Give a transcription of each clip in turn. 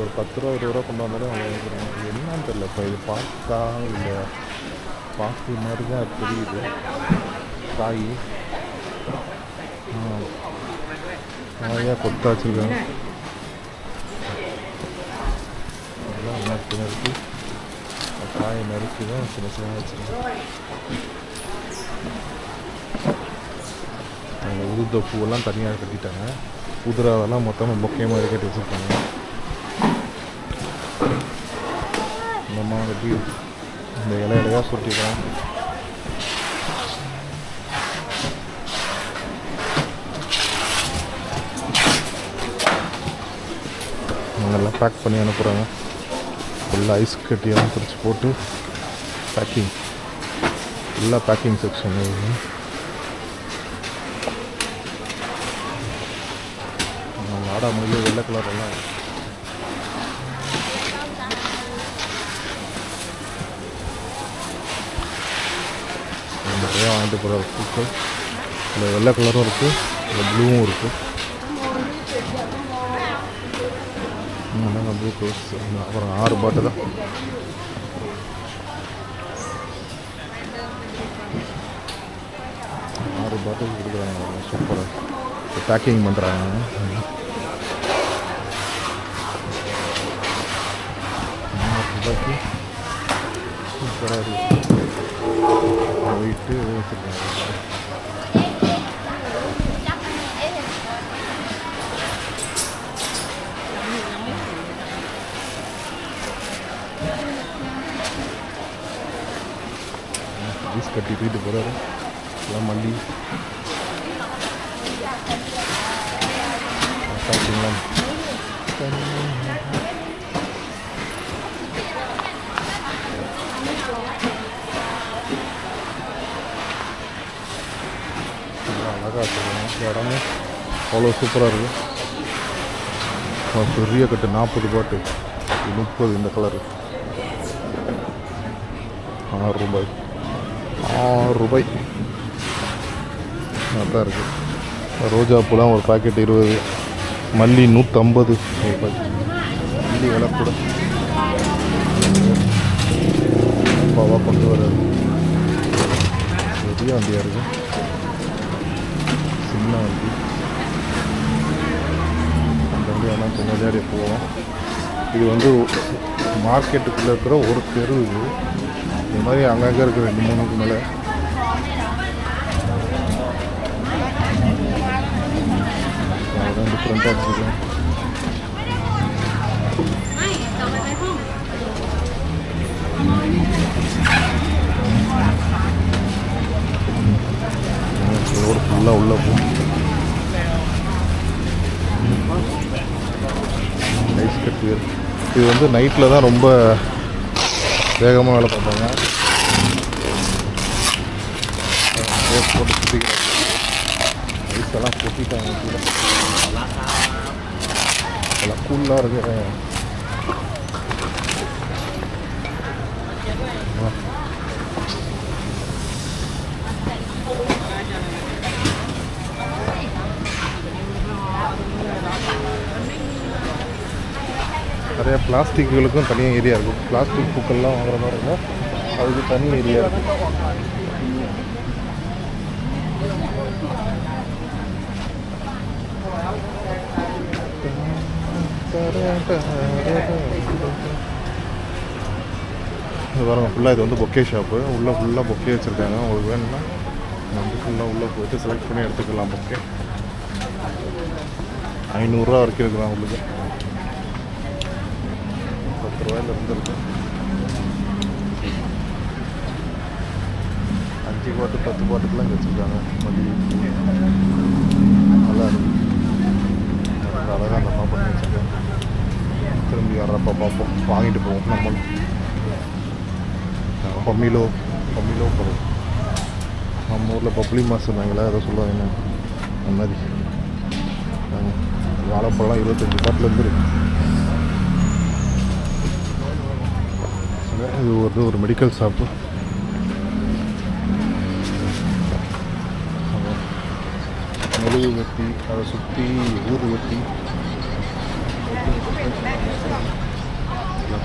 ஒரு 10 ரூபா 20 ரூபா கொண்டு வந்தாலும் அவங்க வாங்கிக்கிறாங்க. இது என்னன்னு தெரியல. இப்போ இது பாக்கா இல்லை பாக்கு மாதிரி தான் தெரியுது காய். நிறையா கொத்தா வச்சுருக்காங்க. அதெல்லாம் நறுக்கி காயை நறுக்கி தான் சின்ன சின்ன வச்சுருக்காங்க. அந்த உதுத்த பூவெல்லாம் தனியாக கட்டிட்டாங்க. உதிராவெல்லாம் மொத்தமாக பொக்கே மாதிரி கட்டி வச்சுருக்காங்க. இந்த அம்மா கட்டி இந்த இலையாக சுட்டிக்கலாம். அவங்கெல்லாம் பேக் பண்ணி அனுப்புகிறாங்க. ஃபுல்லாக ஐஸ் கட்டியெல்லாம் பிடிச்சி போட்டு பேக்கிங், ஃபுல்லாக பேக்கிங் செக்ஷன். வாடா மொழியில் வெள்ளை கலரெல்லாம் நிறையா வாங்கிட்டு போகிற பூக்கள். இதில் வெள்ளை கலரும் இருக்குது, இல்லை ப்ளூவும் இருக்குது. Blue close. அப்புறம் 6 பாட்டு தான். பாட்டில் கொடுக்குறாங்க. சூப்பராக பேக்கிங் பண்ணுறாங்க. ரூபாய்க்கு சூப்பராக இருக்குது. போயிட்டு வச்சுருக்காங்க. ஐஸ் கட்டி தூக்கிட்டு போகிறாரு. எல்லாம் மல்லி பார்த்தீங்களா. அழகாக வச்சுருக்காங்க. இந்த இடமே அவ்வளோ சூப்பராக இருக்குது. பெரிய கட்டு 40 பாட்டு, 30 இந்த கலரு. 6 ரூபாய். 6 ரூபாய் தான் இருக்குது. ரோஜா பூலாம் ஒரு பாக்கெட் 20. மல்லி 150 ஒரு பாக்கெட். மல்லி விலை கூட. அப்பாவாக கொண்டு வர்றது. பெரிய வண்டியாக இருக்குது. சின்ன வண்டி. அந்த வண்டியெல்லாம் கொஞ்சம் போவோம். இது வந்து மார்க்கெட்டுக்குள்ளே இருக்கிற ஒரு தெரு. இது மாதிரி அங்கங்கே இருக்கிற 2-3க்கு மேலே. அதான் டிஃப்ரெண்ட்டாக வச்சுருக்கேன். ரோடு ஃபுல்லாக உள்ளே போகும். ஐஸ் கட்டு. இது வந்து நைட்டில் தான் ரொம்ப வேகமாக வேலை பார்ப்பாங்க. போட்டு சுற்றிக்கிறாங்க. ஐஸெல்லாம் கொட்டிட்டாங்க கீழே. எல்லாம் கூலாக இருக்கிற நிறைய பிளாஸ்டிக்குகளுக்கும் தனியாக ஏரியா இருக்கும். பிளாஸ்டிக் பூக்கள்லாம் வாங்குற மாதிரி இருந்தால் அதுக்கு தனி ஏரியா இருக்கும். இது பாருங்கள், ஃபுல்லாக இது வந்து பொக்கே ஷாப்பு. உள்ளே ஃபுல்லாக பொக்கே வச்சுருக்காங்க. உங்களுக்கு வேணும்னா வந்து ஃபுல்லாக உள்ளே போய்ட்டு செலக்ட் பண்ணி எடுத்துக்கலாம். பொக்கே 500 ரூபா வரைக்கும் இருக்கலாம். உங்களுக்கு 10 ரூபாயில் இருந்துருக்கு. 5 பாட்டு 10 பாட்டுக்கெலாம் வச்சுருக்காங்க. மல்லி நல்லா இருக்குது. அழகாக அந்த பண்ணி வச்சுருக்காங்க. திரும்பி வர்றப்போ பார்ப்போம், வாங்கிட்டு போவோம். நம்மளும் பம்மிலோ போகிறோம். நம்ம ஊரில் பப்ளி மாஸ் சொன்னாங்களே, அதை சொல்லுவாங்க. என்ன அந்த மாதிரி வாழைப்பழம் 25 பாட்டில் இருக்கு. இது ஒரு மெடிக்கல் ஷாப்பு. மெழுகு வெட்டி, அதை சுற்றி ஊதுவத்தி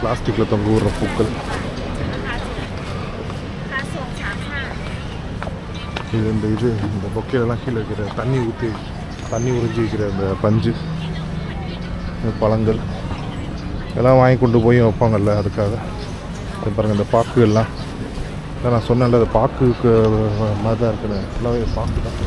பிளாஸ்டிக்கில் தொங்க விடுற பூக்கள். இது இந்த பொக்கையிலலாம் கீழே வைக்கிற தண்ணி உறிஞ்சி வைக்கிற இந்த பஞ்சு, பழங்கள் எல்லாம் வாங்கி கொண்டு போய் வைப்பாங்கல்ல, அதுக்காக. அது பாருங்கள், இந்த பாக்கு எல்லாம் நான் சொன்னேன்ல, அது பாக்குக்கு மாதிரி தான் இருக்குது. ஃபுல்லாகவே பாக்கு தான்.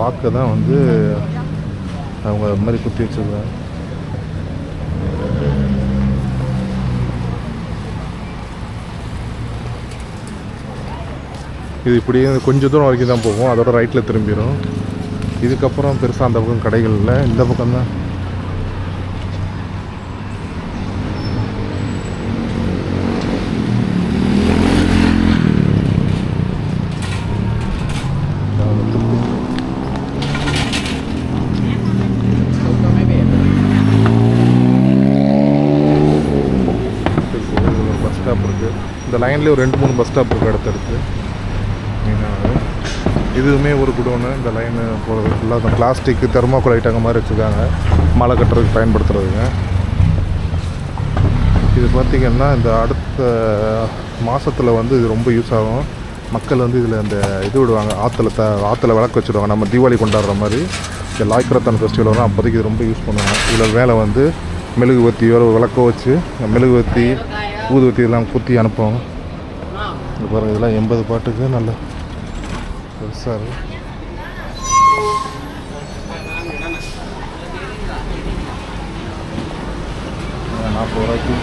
பாக்கு தான் வந்து அவங்க அது மாதிரி குத்தி வச்சுருக்காங்க. இது இப்படியே கொஞ்சம் தூரம் வரைக்கும் தான் போகும், அதோட ரைட்டில் திரும்பிடும். இதுக்கப்புறம் பெருசாக அந்த பக்கம் கடைகள் இல்லை, இந்த பக்கம் தான். பஸ் ஸ்டாப் இருக்குது. இந்த லைன்லேயே ஒரு 2-3 பஸ் ஸ்டாப் இருக்குது அடுத்தடுத்து. இதுவுமே ஒரு குடோனு. இந்த லைனு போகிறது ஃபுல்லாக அந்த பிளாஸ்டிக்கு தெர்மாக்கோல் ஐட்டங்க மாதிரி வச்சுருக்காங்க, மழை கட்டுறதுக்கு பயன்படுத்துகிறதுங்க. இது பார்த்திங்கன்னா இந்த அடுத்த மாதத்தில் வந்து இது ரொம்ப யூஸ் ஆகும். மக்கள் வந்து இதில் இந்த இது விடுவாங்க, ஆற்றுல விளக்கு வச்சுடுவாங்க. நம்ம தீபாவளி கொண்டாடுற மாதிரி இந்த லாய்க்ரத்தான் ஃபெஸ்டிவல் வரும், அப்போதைக்கு இது ரொம்ப யூஸ் பண்ணுவாங்க. இதில் மேலே வந்து மெழுகுவத்தியோ விளக்கோ வச்சு மெழுகுவத்தி ஊதுவத்தி எல்லாம் குத்தி அனுப்புவாங்க. இது பாருங்கள், இதெல்லாம் 80 பாட்டுக்கு நல்ல பெருசாக இருக்குது. 40 ரூபாய்க்கு.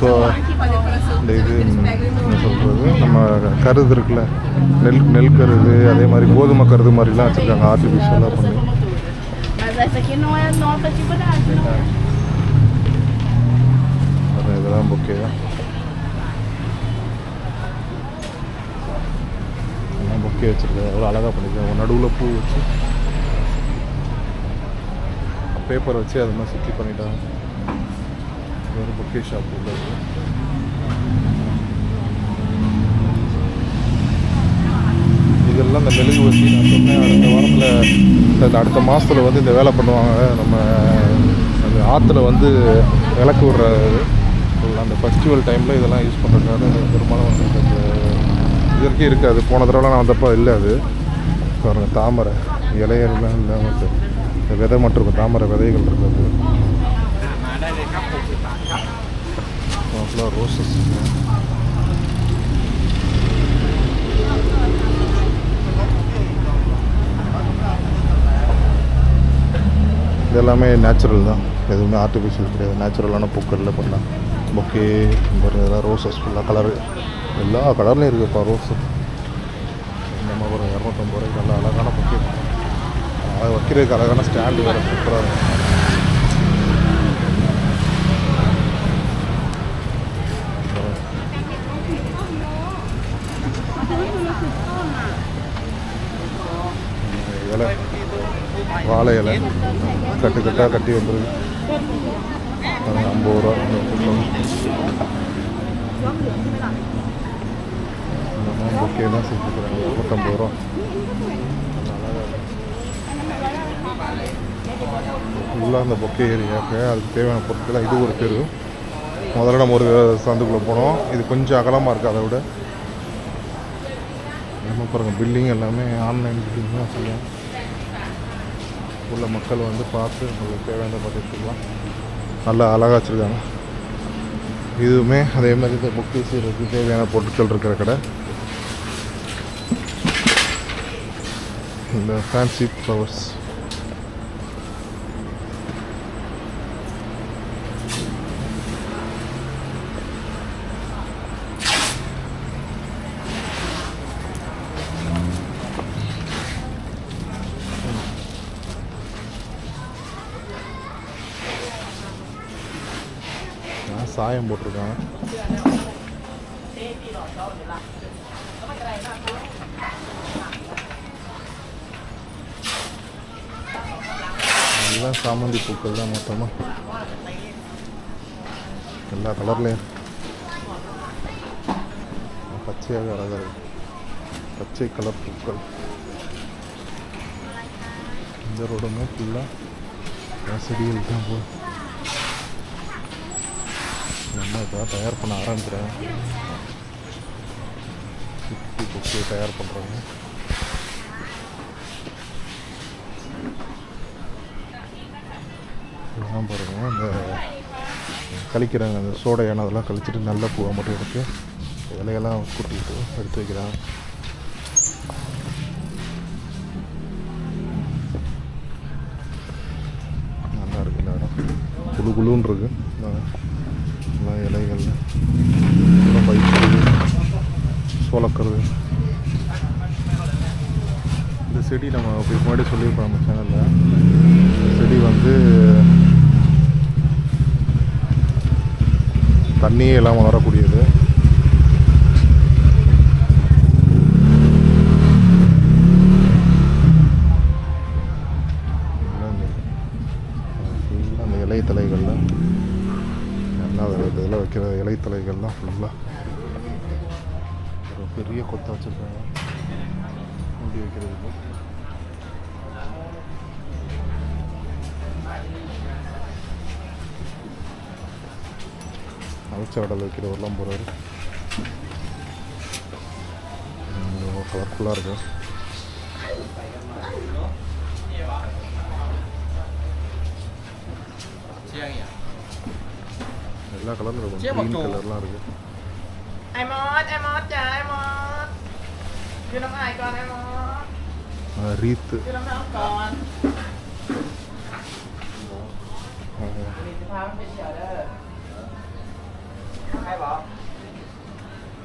ஸோ இந்த இது என்ன சொல்கிறது, நம்ம கருது இருக்குல்ல, நெல் கருது, அதே மாதிரி கோதுமை கருது மாதிரிலாம் வச்சுருக்காங்க, ஆர்டிஃபிஷியலாக பண்ணி. இதெல்லாம் பொக்கே தான். எல்லாம் பொக்கே வச்சுருக்காங்க, எவ்வளோ அழகாக பண்ணியிருக்காங்க. நடுவில் பூ வச்சு பேப்பர் வச்சு அது மாதிரி சுற்றி பண்ணிட்டாங்க. ஒரு பொக்கே ஷாப் உள்ள இருக்கு. இதெல்லாம் இந்த மெழுகு வச்சு நான் சொன்னேன், அடுத்த வாரத்தில் அடுத்த மாதத்தில் வந்து இந்த வேலை பண்ணுவாங்க. நம்ம அந்த ஆற்றுல வந்து விளக்கு விடுறது, அந்த ஃபெஸ்டிவல் டைமில் இதெல்லாம் யூஸ் பண்ணுறதுக்காக பெரும்பாலும் வந்து இந்த இதற்கே இருக்காது. போன தடவை நான் வந்தப்போ இல்லை. அது பாருங்கள், தாமரை இலையெல்லாம் இல்லாமல் இந்த விதை மட்டும் இருக்கும், தாமரை விதைகள் இருக்காது. ரோசஸ் இதெல்லாமே நேச்சுரல் தான், எதுவுமே ஆர்டிஃபிஷியல் கிடையாது. நேச்சுரலான பூக்களில் பண்ணலாம். பொக்கே இதெல்லாம் ரோசஸ் ஃபுல்லாக கலரு, எல்லா கலர்லேயும் இருக்குதுப்பா ரோஸு. நம்ம ஒரு 250 ரூபாய்க்கு நல்லா அழகான பொக்கே, அதை வைக்கிறதுக்கு அழகான ஸ்டாண்டு வேறு சூப்பராக இருக்கும். இலை, வாழை இலை கட்டாக கட்டி வந்துருக்கு. 50 ரூபா. பொக்கே தான் செஞ்சுக்கிறாங்க, 50 ரூபா. ஃபுல்லாக அந்த பொக்கே ஏரியாவுக்கு அதுக்கு தேவையான பொருட்கள். இது ஒரு தெரு. முதல்ல நம்ம ஒரு சந்துக்குள்ளே போனோம், இது கொஞ்சம் அகலமாக இருக்குது அதை விட. நம்ம பாருங்கள், பில்டிங் எல்லாமே ஆன்லைன் பில்டிங் தான் செய்யும். உள்ள மக்கள் வந்து பார்த்து உங்களுக்கு தேவையான பார்த்துக்கலாம், நல்லா அழகாக வச்சுருக்காங்க. இதுவுமே அதே மாதிரி இந்த பொக்கே செய்கிறதுக்கு தேவையான பொருட்கள் இருக்கிற கடை. இந்த ஃபேன்சி ஃப்ளவர்ஸ், சாயம் போட்டிருக்காங்க. எல்லாம் சாமந்தி பூக்கள் தான் மொத்தமாக எல்லா கலர்லேயும் பச்சையாக அழகாக இருக்குது. பச்சை கலர் பூக்கள். இந்த ரோடுமே ஃபுல்லாக செடிகள் தான் போகுது. நம்ம இப்போ தயார் பண்ண ஆரம்பிக்கிறேன். சுற்றி பொக்கியை தயார் பண்ணுறாங்க. இதெல்லாம் பாருங்கள், இந்த கழிக்கிறாங்க. அந்த சோடையான அதெல்லாம் கழிச்சிட்டு நல்ல பூவை மட்டும் எடுத்து இலையெல்லாம் கூட்டிகிட்டு எடுத்து வைக்கிறாங்க. நல்லா இருக்குது இந்த இடம். குழு குழுன்னு இருக்குது. இலைகள் பயிற்சி சோளக்கருது. இந்த செடி நம்ம முன்னாடி சொல்லியிருப்போம் நம்ம சேனலில். இந்த செடி வந்து தண்ணியே இல்லாமல் வரக்கூடியது. அந்த இலைத்தலைகள்லாம் நல்லா இதில் வைக்கிற இலைத்தலைகள்லாம் ஃபுல்லாக ஒரு பெரிய கொத்தை வச்சுருக்காங்க மூடி வைக்கிறதுக்கு. அவிச்ச வடல் வைக்கிறவரெலாம் போகிறாரு. கலர்ஃபுல்லாக இருக்குது. எல்லா கலரும் இருக்கும். க்ரீன் கலர்லாம் இருக்குது. ரீத்து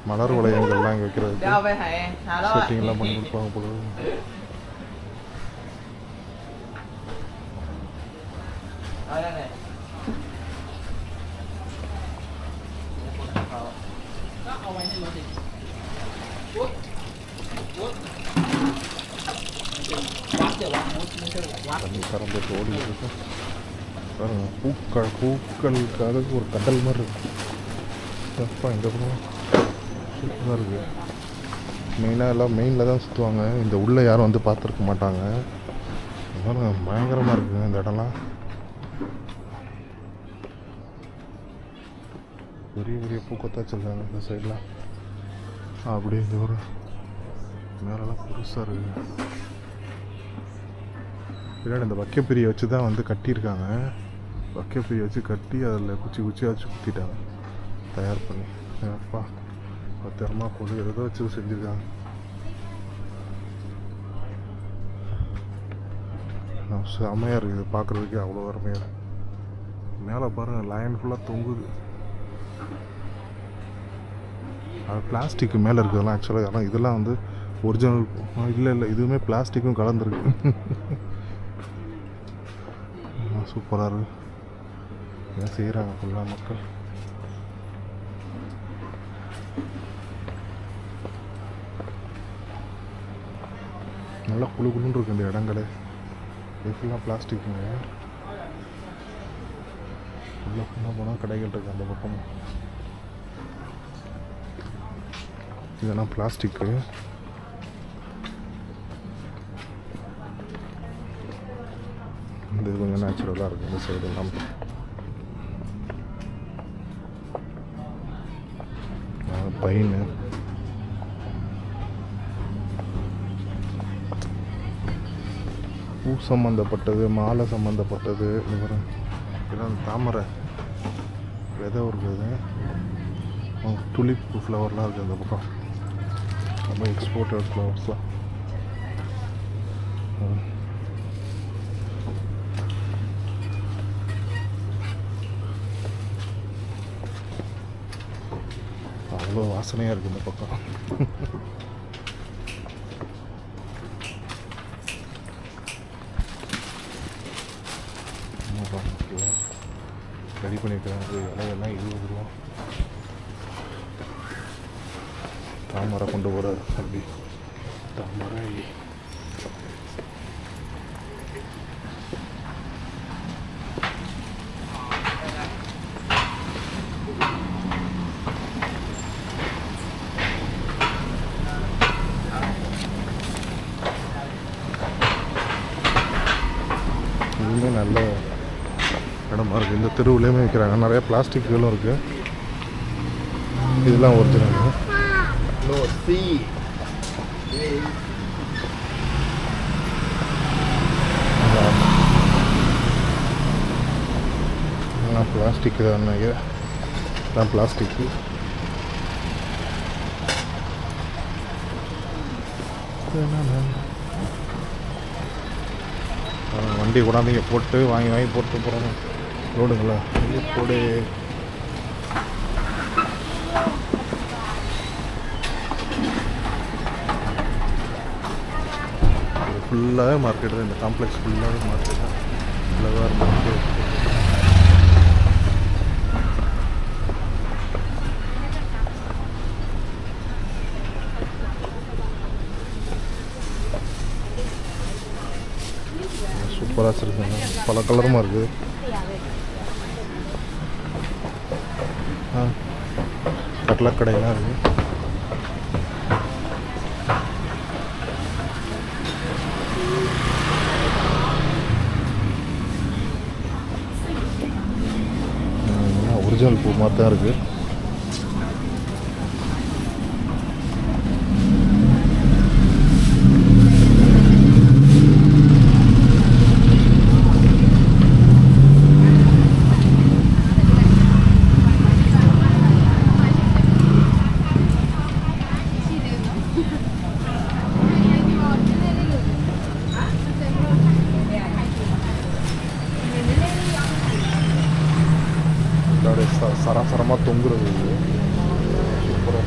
மலர் வளையங்கள்லாம் இங்கே வைக்கிறதுக்கு செட்டிங்லாம் பண்ணி கொடுப்பாங்க போல. தண்ணி தரம் போட்டு ஓடி இருக்கு பாருங்க. பூக்களுக்காக ஒரு கடல் மாதிரி இருக்கு. அப்பா இந்த பக்கம் சூப்பராக இருக்குது. மெயினாக எல்லாம் மெயினில் தான் சுற்றுவாங்க. இந்த உள்ளே யாரும் வந்து பார்த்துருக்க மாட்டாங்க. பாருங்க பயங்கரமாக இருக்குங்க இந்த இடம்லாம். பெரிய பெரிய பூக்கொத்தா வச்சுருக்காங்க இந்த சைட்லாம். அப்படியே இந்த ஒரு மேலெல்லாம் பெருசாக இருக்குது. பின்னாடி இந்த வக்கைப்பிரியை வச்சு தான் வந்து கட்டியிருக்காங்க. வக்கைப்பிரியை வச்சு கட்டி அதில் குச்சியாக வச்சு குத்திட்டாங்க தயார் பண்ணி. அப்பா பத்திரமா கொண்டு எதோ வச்சு செஞ்சுருக்காங்க. செம்மையாக இருக்குது பார்க்குறதுக்கே, அவ்வளோ அருமையாக இருக்குது. மேலே பாருங்கள் லைன் ஃபுல்லாக தொங்குது. அது பிளாஸ்டிக்கு மேலே இருக்கிறதெல்லாம் ஆக்சுவலாக. ஆனால் இதெல்லாம் வந்து ஒரிஜினல் இல்லை இதுவுமே பிளாஸ்டிக்கும் கலந்துருக்கு. சூப்பராக இருக்குது. என்ன செய்கிறாங்க ஃபுல்லாக மக்கள். நல்லா குழு குழுன்னு இருக்குது இந்த இடங்களே. இது ஃபுல்லாக பிளாஸ்டிக்குங்க. ஃபுல்லாக போனால் கடைகள் இருக்குது அந்த பக்கம். இதெல்லாம் பிளாஸ்டிக்கு. இந்த இது கொஞ்சம் நேச்சுரலாக இருக்குது இந்த சைடு எல்லாம். பைனு பூ சம்மந்தப்பட்டது, மாலை சம்மந்தப்பட்டது. இதெல்லாம் தாமரை விதை இருக்குது. துளிப் ஃப்ளவர்லாம் இருக்குது அந்த பக்கம். நம்ம எக்ஸ்போர்ட்டட் ஃப்ளவர்ஸ்லாம். அவ்வளோ வாசனையாக இருக்குது இந்த பக்கம். ரெடி பண்ணியிருக்காங்க. இலையெல்லாம் 20 ரூபா. தாமரை கொண்டு போகிறார் அப்படி. தாமரை இதுவுமே நல்ல இடமா இருக்குது. இந்த தெருவுலேயுமே விற்கிறாங்க. நிறைய பிளாஸ்டிக்குகளும் இருக்குது. இதெல்லாம் ஒரிஜினல். பிளாஸ்டிக் தான் நினைக்கிறேன். பிளாஸ்டிக்கு வண்டி கொண்டாந்து போட்டு வாங்கி போட்டு போகிறாங்க. ரோடுங்களா போடு. ஃபுல்லாகவே மார்க்கெட்டு தான். இந்த காம்ப்ளெக்ஸ் ஃபுல்லாகவே மார்க்கெட் தான். ஃபுல்லாக மார்க்கெட். சூப்பராக வச்சுருக்காங்க. பல கலருமா இருக்குது. கட்லக்கடையெல்லாம் இருக்குது. ஒரிஜினல் பூ மாதிரி தான் இருக்குது. சரசரமாக தொங்குறது. சூப்பராக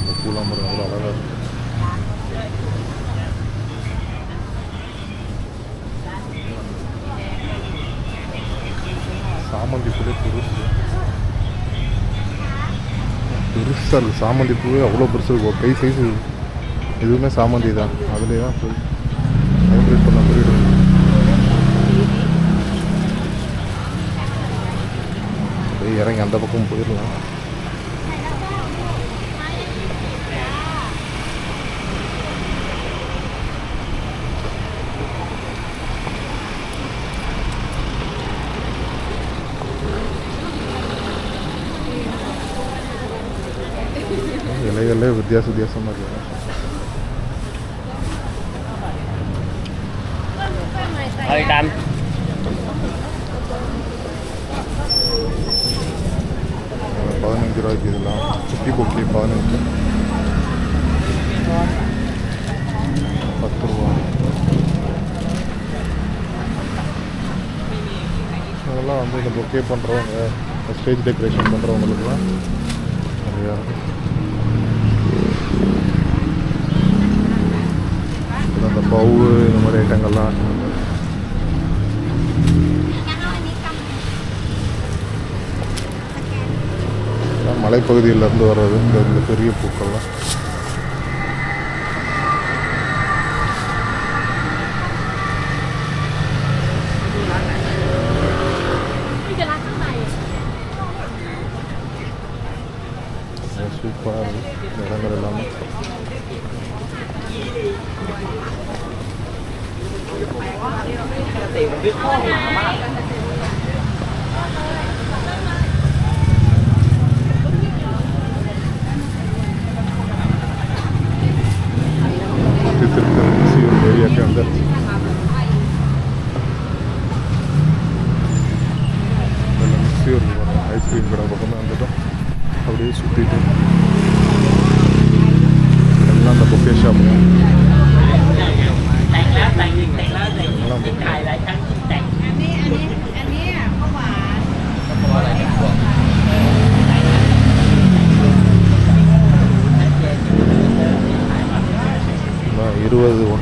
இந்த பூலாம்பரம் அவ்வளோ அழகாக இருக்குது. சாமந்தி பூவே பெருசாக இருக்குது. சாமந்தி பூவே அவ்வளோ பெருசாக இருக்கும். கை சைஸு. எதுவுமே சாமந்தி தான். அதுலேயே தான் ஹைப்ரிட் பண்ண போயிடுது. அப்படியே இறங்கி அந்த பக்கம் போயிடலாம். இலைகளே வித்தியாசமாக இருக்குது. ₹15 இதெல்லாம். குட்டி பொக்கி 15, ₹10. அதெல்லாம் வந்து இந்த பொக்கே பண்ணுறவங்க, ஸ்டேஜ் டெக்கரேஷன் பண்ணுறவங்களுக்குலாம் நிறையா இருக்குது. அந்த பவு இந்த மாதிரி ஐட்டங்கள்லாம் மலைப்பகுதியிலேருந்து வர்றது. இந்த பெரிய பூக்கள்லாம் சூப்பராக இருக்குது. இடங்கள் எல்லாமே एरिया के अंदर आइसक्रीम कड़ा पकड़ अंदर அப்படியே சுற்றிட்டு எல்லாம் அந்த பொக்கே ஷாப்புங்க எல்லாம் 20